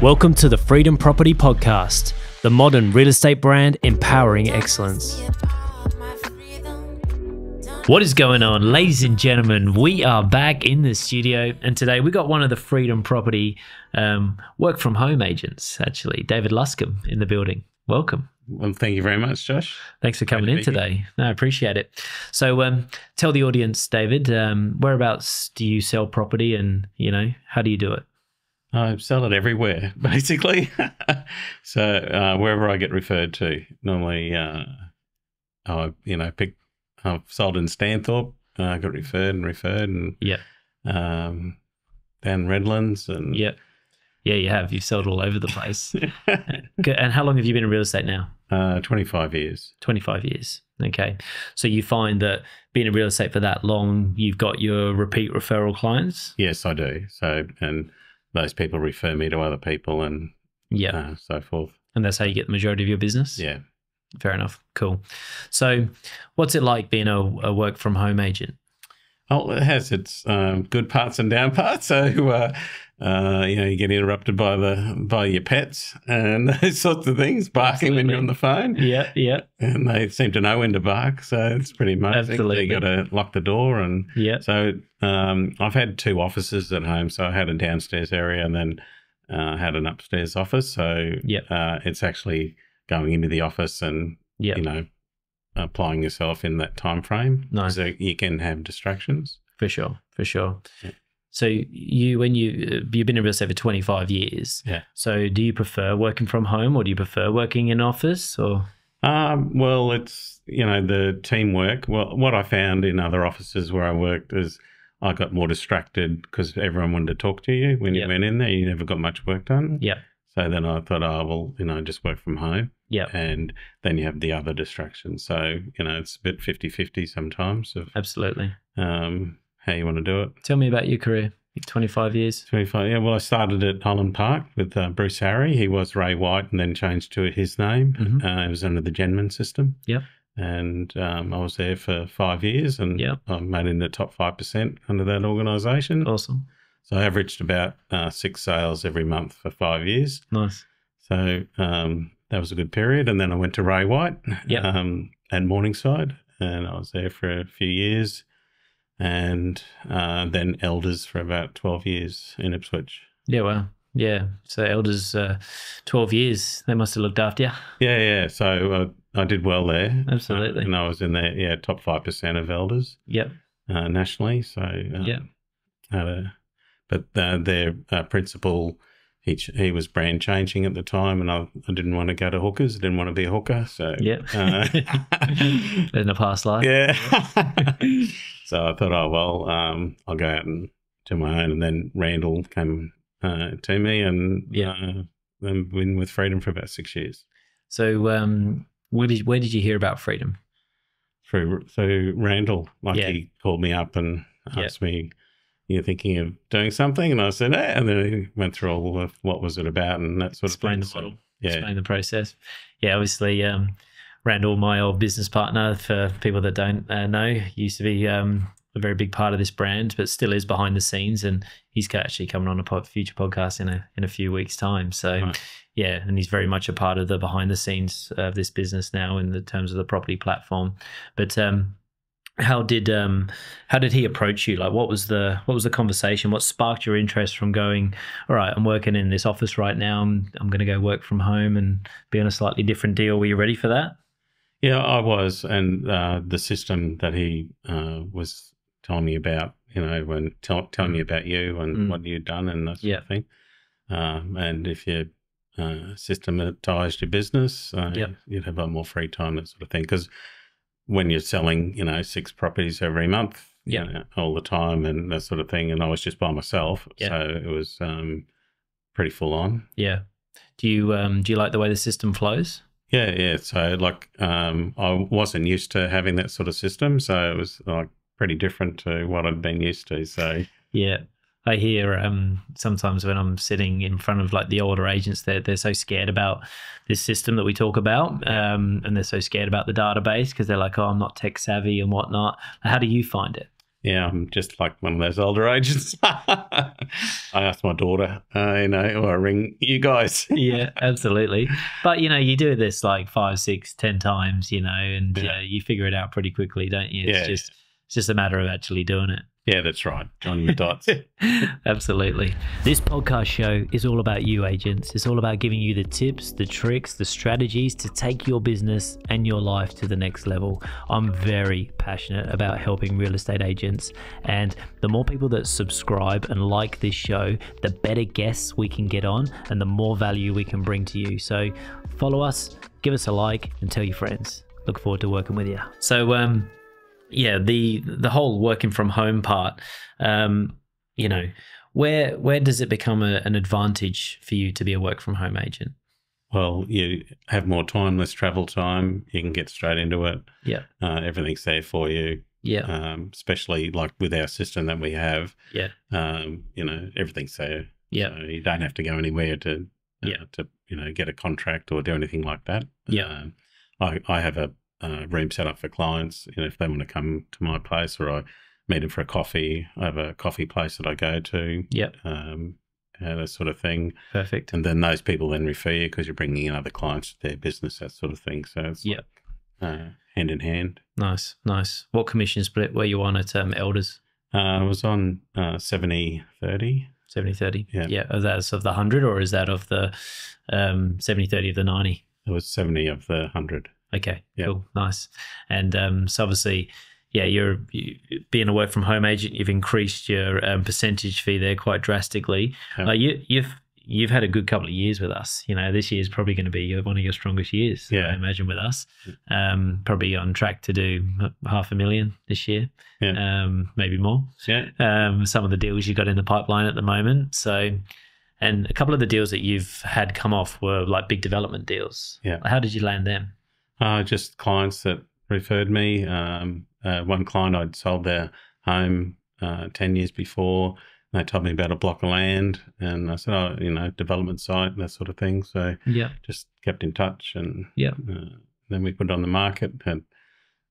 Welcome to the Freedom Property Podcast, the modern real estate brand empowering excellence. What is going on, ladies and gentlemen? We are back in the studio, and today we got one of the Freedom Property work from home agents, actually, David Luscombe, in the building. Welcome. Well, thank you very much, Josh. Thanks for coming in today. No, I appreciate it. So tell the audience, David, whereabouts do you sell property, and, how do you do it? I sell it everywhere, basically. So wherever I get referred to, normally, I've sold in Stanthorpe, got referred, and down Redlands, and yeah, you have. You've sold all over the place. And how long have you been in real estate now? 25 years. 25 years. Okay. So you find that being in real estate for that long, you've got your repeat referral clients? Yes, I do. So, and those people refer me to other people, and so forth. And that's how you get the majority of your business? Yeah. Fair enough. Cool. So what's it like being a work from home agent? Oh, it has its good parts and down parts. So, you get interrupted by your pets and those sorts of things, barking when you're on the phone. Yeah. And they seem to know when to bark, so it's pretty amazing. Absolutely. You got to lock the door, and so I've had two offices at home. So I had a downstairs area, and then had an upstairs office. So it's actually going into the office and applying yourself in that time frame. Nice. So you can have distractions. For sure. Yeah. So you've been in real estate for 25 years. Yeah. So do you prefer working from home, or do you prefer working in office, or? Well, it's, the teamwork. Well, what I found in other offices where I worked is I got more distracted because everyone wanted to talk to you when you went in there. You never got much work done. Yeah. So then I thought, just work from home. Yeah. And then you have the other distractions. So, it's a bit 50-50 sometimes of Absolutely. How you want to do it. Tell me about your career. 25 years. 25, yeah. Well, I started at Holland Park with Bruce Harry. He was Ray White and then changed to his name. Mm-hmm. It was under the Genman system. Yep. And I was there for 5 years, and I made it in the top 5% under that organisation. Awesome. So I averaged about 6 sales every month for 5 years. Nice. So that was a good period. And then I went to Ray White and Morningside, and I was there for a few years. And then Elders for about 12 years in Ipswich. Yeah, well, yeah. So Elders, 12 years, they must have looked after you. Yeah. So I did well there. Absolutely. And I was in there, top 5% of Elders. Yep. Nationally. So, but their principal, he was brand changing at the time, and I didn't want to go to hookers. I didn't want to be a hooker. So, in a past life. Yeah. So I thought, I'll go out and do my own. And then Randall came to me, and then been with Freedom for about 6 years. So where did you hear about Freedom? Through Randall. He called me up and asked me, "You're thinking of doing something?" And I said, and then he went through all of what was it about and that sort of thing. Explain the model. Explain the process. Yeah, obviously, Randall, my old business partner, for people that don't know, used to be a very big part of this brand, but still is behind the scenes. And he's actually coming on a future podcast in a few weeks' time. So, right. And he's very much a part of the behind the scenes of this business now in the terms of the property platform. But how did he approach you? Like, what was the conversation? What sparked your interest from going, all right, I'm working in this office right now, I'm going to go work from home and be on a slightly different deal? Were you ready for that? Yeah, I was. And the system that he was telling me about, when telling me about you and what you'd done and that sort of thing. And if you systematized your business, you'd have a lot more free time, that sort of thing. Because when you're selling, 6 properties every month, all the time and that sort of thing, and I was just by myself, so it was pretty full on. Yeah. Do you like the way the system flows? Yeah. So I wasn't used to having that sort of system, so it was pretty different to what I'd been used to. So I hear sometimes when I'm sitting in front of the older agents, they're so scared about this system that we talk about, and they're so scared about the database because they're like, oh, I'm not tech savvy and whatnot. How do you find it? Yeah, I'm just like one of those older agents. I asked my daughter, or I ring you guys. Yeah, absolutely. But, you do this like 5, 6, 10 times, and you figure it out pretty quickly, don't you? It's just a matter of actually doing it. Yeah, that's right. Joining the dots. Absolutely. This podcast show is all about you, agents. It's all about giving you the tips, the tricks, the strategies to take your business and your life to the next level. I'm very passionate about helping real estate agents, and the more people that subscribe and like this show, the better guests we can get on and the more value we can bring to you. So follow us, give us a like, and tell your friends. Look forward to working with you. So, yeah, the whole working from home part, where does it become an advantage for you to be a work from home agent? Well, you have more time, less travel time. You can get straight into it. Yeah. Everything's there for you. Yeah. Especially like with our system that we have. Yeah. Everything's there. Yeah. So you don't have to go anywhere to get a contract or do anything like that. Yeah. I have a room set up for clients, if they want to come to my place, or I meet them for a coffee. I have a coffee place that I go to. Yeah. That sort of thing. Perfect. And then those people then refer you because you're bringing in other clients to their business, that sort of thing. So it's hand in hand. Nice. What commission split were you on at Elders? I was on 70-30. 70-30? Yeah. Is that of the 100 or is that of the 70-30 of the 90? It was 70 of the 100. Okay, cool, nice. And so obviously, you're being a work from home agent, you've increased your percentage fee there quite drastically. Yeah. You've had a good couple of years with us. This year is probably going to be one of your strongest years. Yeah. I imagine with us. Probably on track to do $500,000 this year. Yeah. Maybe more. Yeah. Some of the deals you got in the pipeline at the moment. So. And a couple of the deals that you've had come off were like big development deals. Yeah. How did you land them? Just clients that referred me. One client, I'd sold their home 10 years before. And they told me about a block of land, and I said, development site, that sort of thing. So just kept in touch, and then we put it on the market, had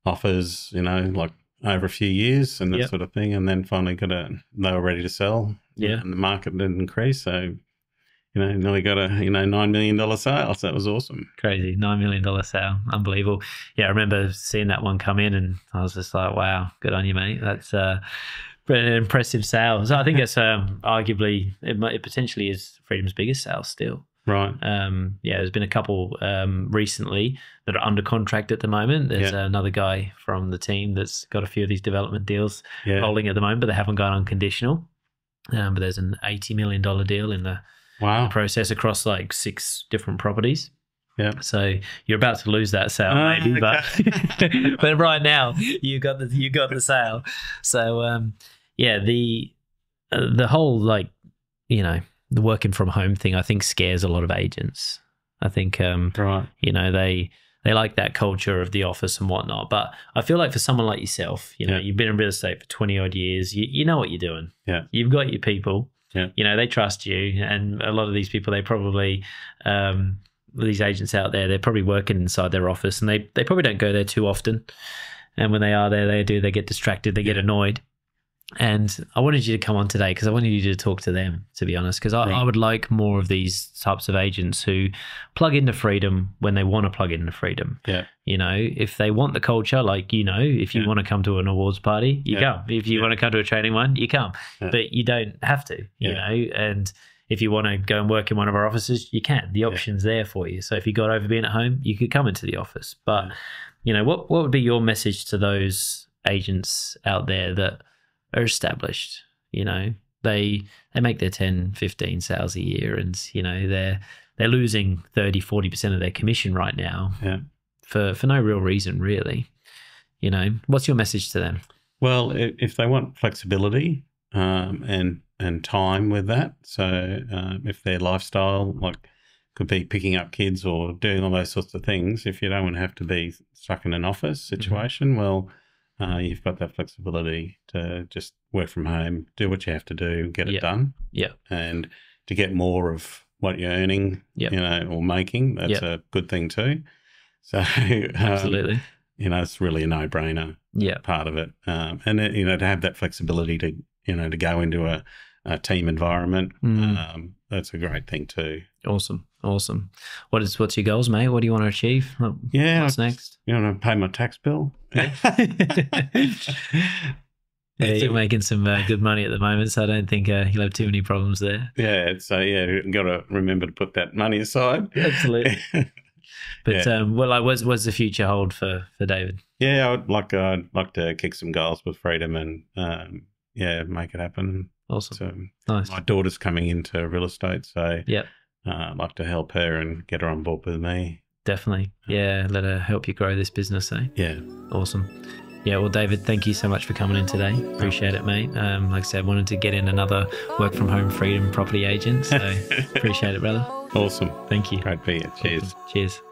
offers, like over a few years and that sort of thing, and then finally they were ready to sell. Yeah, and the market didn't increase, so nearly got a $9 million sale. So that was awesome. Crazy, $9 million sale, unbelievable. Yeah, I remember seeing that one come in, and I was just like, wow, good on you, mate. That's an impressive sale. So I think it's arguably it potentially is Freedom's biggest sale still. Right. There's been a couple recently that are under contract at the moment. There's another guy from the team that's got a few of these development deals rolling at the moment, but they haven't gone unconditional. But there's an $80 million deal in the process across like 6 different properties. Yeah. So you're about to lose that sale, maybe, okay. but right now you got the sale. So the whole the working from home thing, I think scares a lot of agents. I think they like that culture of the office and whatnot. But I feel like for someone like yourself, you've been in real estate for 20 odd years, you know what you're doing. Yeah. You've got your people. Yeah. They trust you, and a lot of these people, they probably these agents out there, they're probably working inside their office, and they probably don't go there too often. And when they are there, they get distracted, they get annoyed. And I wanted you to come on today because I wanted you to talk to them, to be honest, because I would like more of these types of agents who plug into Freedom when they want to plug into Freedom. Yeah. If they want the culture, if you want to come to an awards party, you come. If you want to come to a training one, you come. Yeah. But you don't have to, you know, and if you want to go and work in one of our offices, you can. The option's there for you. So if you got over being at home, you could come into the office. But, what would be your message to those agents out there that are established? They make their 10, 15 sales a year, and they're losing 30-40% of their commission right now for no real reason, really. What's your message to them? Well, if they want flexibility and time with that, so if their lifestyle could be picking up kids or doing all those sorts of things, if you don't want to have to be stuck in an office situation, well, you've got that flexibility to just work from home, do what you have to do, get it done. Yeah. And to get more of what you're earning, or making, that's a good thing too. So, absolutely. It's really a no-brainer. part of it, and you know, to have that flexibility to, you know, to go into a team environment, that's a great thing too. Awesome. What's your goals, mate? What do you want to achieve? What's next? You want to pay my tax bill? Yeah, you're making some good money at the moment, so I don't think you'll have too many problems there. Yeah, so you've got to remember to put that money aside. Absolutely. But what's the future hold for David? Yeah, I'd like to kick some goals with Freedom and make it happen. Awesome. So nice. My daughter's coming into real estate, so I'd like to help her and get her on board with me. Definitely. Yeah, let her help you grow this business, eh? Yeah. Awesome. Yeah, well, David, thank you so much for coming in today. Appreciate it, mate. Like I said, wanted to get in another work from home freedom property agent, so appreciate it, brother. Awesome. Thank you. Great to be here. Cheers. Awesome. Cheers.